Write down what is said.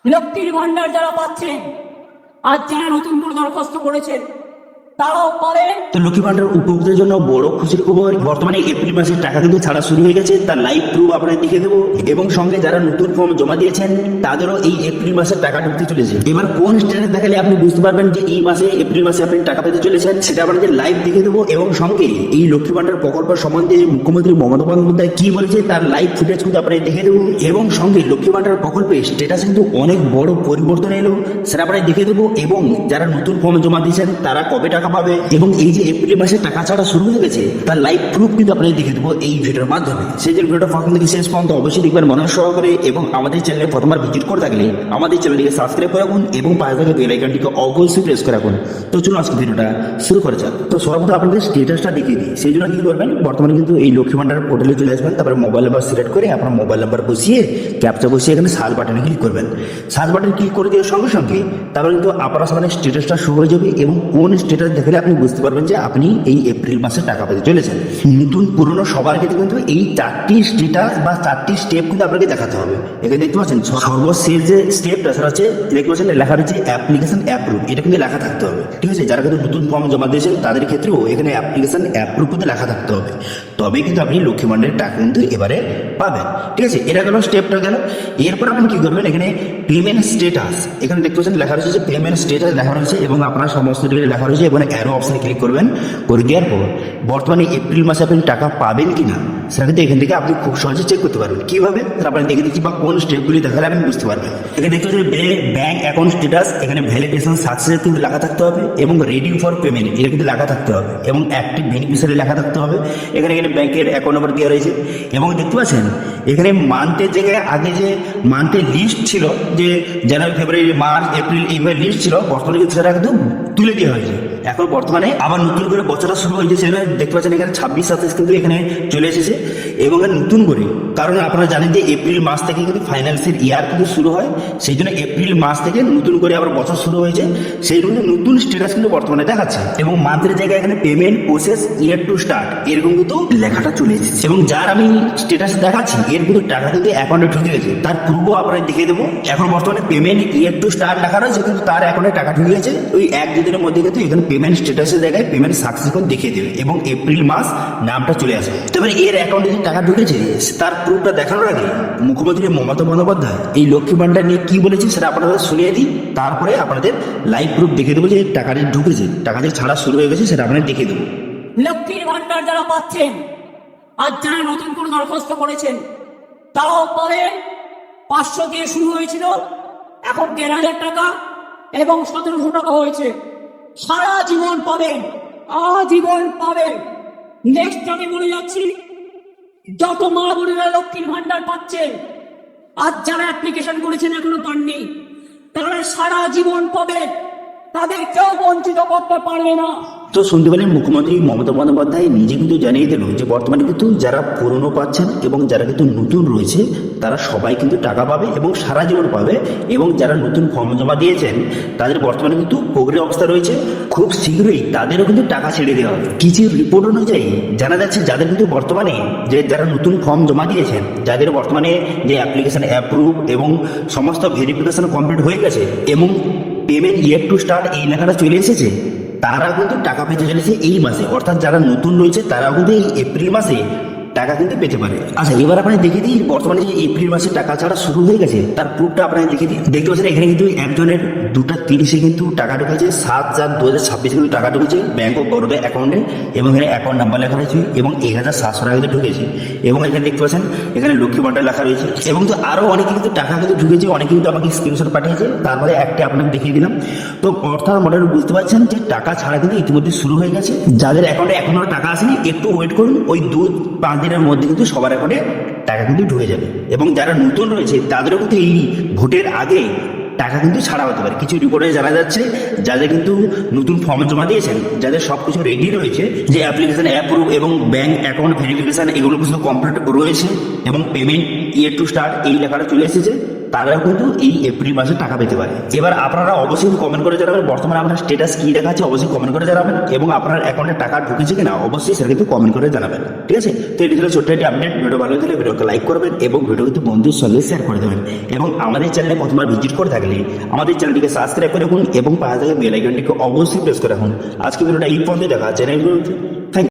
লক্ষ্মীর ভান্ডার যারা পাচ্ছেন, আর যারা নতুন করে দরখাস্ত করেছেন তারাও পাবেন। তো লক্ষ্মী ভান্ডার উপভোক্তাদের জন্য বড় খুশির খবর, বর্তমানে এপ্রিল মাসের টাকা কিন্তু ছাড়া শুরু হয়ে গেছে। তার লাইভ প্রুফ আপনাদের দেখিয়ে দেবো, এবং সঙ্গে যারা নতুন ফর্ম জমা দিয়েছেন তাদেরও এই এপ্রিল মাসের টাকা ঢুকতে চলেছে। এবার কোন স্ট্যাটাস দেখালে আপনি বুঝতে পারবেন যে এই মাসে এপ্রিল মাসে আপনি টাকা পেতে চলেছেন, সেটা আপনাদের লাইভ দেখিয়ে দেবো। এবং সঙ্গে এই লক্ষ্মী ভান্ডার প্রকল্প সম্বন্ধে মুখ্যমন্ত্রী মমতা বন্দ্যোপাধ্যায় কি বলেছে তার লাইভ ফুটেজ কিন্তু আপনাদের দেখিয়ে দেবো। এবং সঙ্গে লক্ষ্মী ভান্ডার প্রকল্পে স্ট্যাটাস কিন্তু অনেক বড় পরিবর্তন এলো, সেটা আপনাদের দেখিয়ে দেবো। এবং যারা নতুন ফর্ম জমা দিয়েছেন তারা কবে টাকা পাবে, এবং এই যে এপ্রিল মাসে টাকা ছাড়া শুরু হয়ে গেছে তার লাইভ প্রুফ কিন্তু আপনাদের দেখে দেবো এই ভিডিওর মাধ্যমে। সেই জন্য ভিডিওটা প্রথম থেকে শেষ পর্যন্ত অবশ্যই দেখবেন মনোযোগ সহকারে, এবং আমাদের চ্যানেলে প্রথমবার ভিজিট করে থাকলে আমাদের চ্যানেলটিকে সাবস্ক্রাইব করে রাখুন এবং পাশে থাকা বেল আইকনটিকে অবশ্যই প্রেস করে রাখুন। তো চলুন আজকে ভিডিওটা শুরু করা যাক। তো সর্বপ্রথম আপনাদের স্ট্যাটাসটা দেখিয়ে দিই। সেই জন্য কি করবেন, বর্তমানে কিন্তু এই লক্ষ্মী ভান্ডার পোর্টালে চলে আসবেন, তারপরে মোবাইল নাম্বার সিলেক্ট করে আপনার মোবাইল নাম্বার বসিয়ে ক্যাপচা বসিয়ে এখানে সার্চ বাটনে ক্লিক করবেন। সার্চ বাটনে ক্লিক করে দেওয়ার সঙ্গে সঙ্গে তারপরে কিন্তু আপনার সামনে স্ট্যাটাসটা শুরু হয়ে যাবে, এবং কোন স্ট্যাটাস দেখলে আপনি বুঝতে পারবেন যে আপনি এই এপ্রিল মাসে টাকা পেতে চলেছেন। নতুন পুরনো সবার ক্ষেত্রে কিন্তু এই 4টি স্ট্যাটাস বা 4টি স্টেপ কিন্তু আপনাকে দেখাতে হবে। এখানে দেখতে পাচ্ছেন সর্বশেষ যে স্টেপটা সেটা হচ্ছে দেখতে পাচ্ছেন লেখা রয়েছে অ্যাপ্লিকেশন অ্যাপ্রুভ, এটা কিন্তু লেখা থাকতে হবে। ঠিক আছে, যারা কিন্তু নতুন ফর্ম জমা দিয়েছেন তাদের ক্ষেত্রেও এখানে অ্যাপ্লিকেশন অ্যাপ্রুভ কিন্তু লেখা থাকতে হবে, তবে কিন্তু আপনি লক্ষ্মী ভান্ডারের টাকা কিন্তু এবারে পাবেন। ঠিক আছে, এটা গেল স্টেপটা গেল। এরপর আপনি কি করবেন, এখানে পেমেন্ট স্ট্যাটাস এখানে দেখতে পাচ্ছেন লেখা রয়েছে যে পেমেন্ট স্ট্যাটাস লেখা রয়েছে, এবং আপনার সমস্ত ডিটেইল লেখা রয়েছে, এবং অ্যারো অপশনে ক্লিক করবেন। করে দেওয়ার পর বর্তমানে এপ্রিল মাসে আপনি টাকা পাবেন কিনা সেটা কিন্তু এখান থেকে আপনি খুব সহজে চেক করতে পারবেন। কিভাবে আপনার দেখে দিচ্ছি, বা কোন স্টেপগুলি দেখালে আপনি বুঝতে পারবেন। এখানে দেখতে পাচ্ছেন ব্যাংক অ্যাকাউন্ট স্ট্যাটাস, এখানে ভ্যালিডেশন সাকসেস কিন্তু লেখা থাকতে হবে, এবং রেডি ফর পেমেন্ট এটা কিন্তু লেখা থাকতে হবে, এবং অ্যাক্টিভ বেনিফিশিয়ারি লেখা থাকতে হবে। এখানে ব্যাংকের অ্যাকাউন্ট নাম্বার দেওয়া রয়েছে, এবং দেখতে পাচ্ছেন এখানে মান্থের জায়গায় আগে যে মান্থের লিস্ট ছিল, যে জানুয়ারি ফেব্রুয়ারি মার্চ এপ্রিল এইভাবে লিস্ট ছিল, বর্তমানে কিন্তু সেটা কিন্তু তুলে দেওয়া হয়েছে। এখন বর্তমানে আবার নতুন করে বছরটা শুরু হয়েছে, সেটা দেখতে পাচ্ছেন এখানে 26-27 কিন্তু এখানে চলে এসেছে। এবং নতুন করে, কারণ আপনারা জানেন যে এপ্রিল মাস থেকে কিন্তু ফাইন্যান্সিয়াল ইয়ার কিন্তু শুরু হয়, সেই জন্য এপ্রিল মাস থেকে নতুন করে আবার বছর শুরু হয়েছে, সেই জন্য নতুন স্ট্যাটাস কিন্তু বর্তমানে দেখাচ্ছে। এবং মান্থের জায়গায় এখানে payment process year to start এরকম কিন্তু লেখাটা চলে এসেছে। এবং যার আমি স্ট্যাটাস দেখাচ্ছি এর কিন্তু টাকা কিন্তু অ্যাকাউন্টে ঢুকে গেছে, তার পূর্ব আপনারা দেখিয়ে দেবো। এখন বর্তমানে পেমেন্ট ইয়ার টু স্টার্ট লেখা রয়েছে, কিন্তু তার অ্যাকাউন্টে টাকা ঢুকে গেছে। ওই 1-2 দিনের মধ্যে কিন্তু এখানে পেমেন্ট স্ট্যাটাসের জায়গায় পেমেন্ট সাকসেসফুল দেখিয়ে দেবে, এবং এপ্রিল মাস নামটা চলে আসে। তবে এর অ্যাকাউন্টে যে টাকা ঢুকেছে তার প্রুফটা দেখানোর আগে মুখ্যমন্ত্রী মমতা বন্দ্যোপাধ্যায় এই লক্ষ্মী ভান্ডার নিয়ে কি বলেছে সেটা আপনাদের শুনিয়ে দিই, তারপরে আপনাদের লাইভ প্রুফ দেখিয়ে দেবো যে টাকাটা ঢুকেছে, টাকা যে ছাড়া শুরু হয়ে গেছে সেটা আপনাদের দেখিয়ে দেবো। লক্ষ্মীর ভান্ডার যারা পাচ্ছেন, আর যারা নতুন করে দরখাস্ত করেছেন তারাও পাবেন। 500 দিয়ে শুরু হয়েছিল, এখন 1,000 টাকা এবং 1700 টাকা হয়েছে। সারা জীবন পাবেন, আজীবন পাবেন। নেক্সট আমি বলে যাচ্ছি, যত মা বোনেরা লক্ষ্মীর ভান্ডার পাচ্ছেন আর যারা অ্যাপ্লিকেশন করেছেন এখনো পাননি, তারা সারা জীবন পাবেন, তাদের কেউ বঞ্চিত করতে পারবে না। তো শুনতে পেলেন মুখ্যমন্ত্রী মমতা বন্দ্যোপাধ্যায় নিজে কিন্তু জানিয়ে দিল যে বর্তমানে কিন্তু যারা পুরনো পাচ্ছেন এবং যারা কিন্তু নতুন রয়েছে তারা সবাই কিন্তু টাকা পাবে এবং সারা জীবন পাবে। এবং যারা নতুন ফর্ম জমা দিয়েছেন তাদের বর্তমানে কিন্তু প্রক্রিয়া অবস্থা রয়েছে, খুব শীঘ্রই তাদেরও কিন্তু টাকা ছেড়ে দেওয়া হবে। কিছু রিপোর্ট অনুযায়ী জানা যাচ্ছে যাদের কিন্তু বর্তমানে যারা নতুন ফর্ম জমা দিয়েছেন, যাদের বর্তমানে যে অ্যাপ্লিকেশন অ্যাপ্রুভ এবং সমস্ত ভেরিফিকেশন কমপ্লিট হয়ে গেছে এবং পেমেন্ট ইয়ার টু স্টার্ট এই লেখাটা চলে এসেছে, তারা কিন্তু টাকা পেতে চলেছে এই মাসে। অর্থাৎ যারা নতুন রয়েছে তারাও কিন্তু এই এপ্রিল মাসে টাকা কিন্তু পেতে পারে। আচ্ছা, এবার আপনাকে দেখিয়ে দিই বর্তমানে যে এপ্রিল মাসে টাকা ছাড়া শুরু হয়ে গেছে তার প্রুফটা আপনাকে দেখিয়ে দিই। দেখতে পাচ্ছেন এখানে কিন্তু একজনের 2:30 কিন্তু টাকা ঢুকেছে, 7/4/2026 কিন্তু টাকা ঢুকেছে ব্যাংক অফ বরোদা অ্যাকাউন্টে, এবং এখানে অ্যাকাউন্ট নাম্বার লেখা রয়েছে, এবং 1,700 টাকা কিন্তু ঢুকেছে। এবং এখানে দেখতে পাচ্ছেন এখানে লক্ষ্মী ভান্ডার লেখা রয়েছে, এবং তো আরও অনেকে কিন্তু টাকা কিন্তু ঢুকেছে, অনেকে কিন্তু আমাকে স্ক্রিনশট পাঠিয়েছে, তারপরে একটা আপনাকে দেখিয়ে দিলাম। তো অর্থাৎ মোটামুটি বুঝতে পারছেন যে টাকা ছাড়া কিন্তু ইতিমধ্যে শুরু হয়ে গেছে। যাদের অ্যাকাউন্টে এখনো টাকা আসেনি একটু ওয়েট করুন, ওই 2-5 দিনের মধ্যে কিন্তু সবার অ্যাকাউন্টে টাকা কিন্তু ঢুকে যাবে। এবং যারা নতুন রয়েছে তাদেরও কিন্তু এই ভোটের আগে টাকা কিন্তু ছাড়া হতে পারে। কিছু রিপোর্টে জানা যাচ্ছে যাদের কিন্তু নতুন ফর্ম জমা দিয়েছেন, যাদের সব কিছু রেডি রয়েছে, যে অ্যাপ্লিকেশন অ্যাপ্রুভ এবং ব্যাংক অ্যাকাউন্ট ভেরিফিকেশন এগুলো কিছু কমপ্লিট রয়েছে, এবং পেমেন্ট ইয়ার টু স্টার্ট এই লেখাটা চলে এসেছে, তারাও কিন্তু এই এপ্রিল মাসে টাকা পেতে পারে। এবার আপনারা অবশ্যই কমেন্ট করে জানাবেন বর্তমানে আপনার স্ট্যাটাস কি দেখাচ্ছে, অবশ্যই কমেন্ট করে জানাবেন, এবং আপনার অ্যাকাউন্টে টাকা ঢুকেছে কিনা অবশ্যই সেটা কিন্তু কমেন্ট করে জানাবেন। ঠিক আছে, তো এটি ছিল ছোট্ট একটি আপডেট। ভিডিও ভালো লাগলে ভিডিওকে লাইক করবেন এবং ভিডিও কিন্তু বন্ধুর সঙ্গে শেয়ার করে দেবেন, এবং আমাদের চ্যানেলে প্রথমবার ভিজিট করে থাকলে আমাদের চ্যানেলটিকে সাবস্ক্রাইব করে রাখুন এবং পাশে থাকা বেল আইকনটিকে অবশ্যই প্রেস করে রাখুন। আজকে ভিডিওটা এই পর্যন্ত দেখা হচ্ছে।